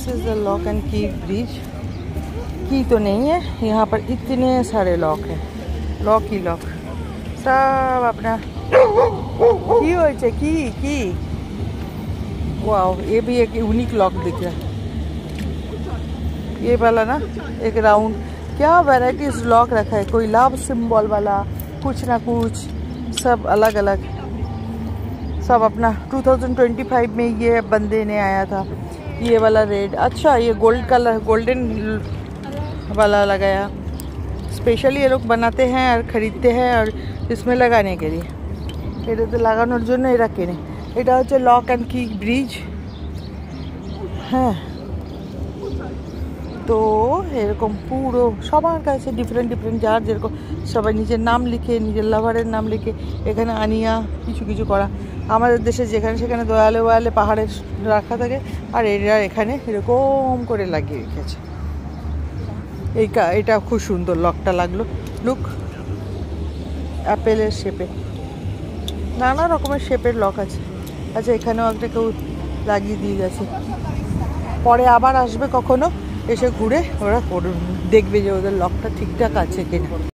This is the lock and की bridge. की तो नहीं है यहाँ पर, इतने सारे लॉक है, लॉक ही लॉक सब अपना की हो की। वाह, ये भी एक यूनिक लॉक दिख रहा है, ये वाला ना एक राउंड, क्या वैराइटीज लॉक रखा है, कोई लव सिंबल वाला, कुछ ना कुछ, सब अलग अलग, सब अपना 2025 में ये बंदे ने आया था। ये वाला रेड, अच्छा ये गोल्ड कलर, गोल्डन वाला लगाया, स्पेशली ये लोग बनाते हैं और ख़रीदते हैं और इसमें लगाने के लिए, এটাতে লাগানোর জন্য এরা কেনে। এটা হচ্ছে লক অ্যান্ড কি ব্রিজ। হ্যাঁ, তো এরকম পুরো সবার কাছে ডিফারেন্ট ডিফারেন্ট, যার যেরকম সবাই নিজের নাম লিখে, নিজের লাভারের নাম লিখে এখানে আনিয়া কিছু কিছু করা। আমাদের দেশে যেখানে সেখানে দয়ালে ওয়ালে পাহাড়ের রাখা থাকে, আর এরা এখানে এরকম করে লাগিয়ে রেখেছে। এটা খুব সুন্দর লকটা লাগলো, লুক, অ্যাপেলের শেপে, নানা রকমের শেপের লক আছে। আচ্ছা, এখানেও একটা কেউ লাগিয়ে দিয়ে গেছে, পরে আবার আসবে কখনো, এসে ঘুরে ওরা দেখবে যে ওদের লকটা ঠিকঠাক আছে কিনা।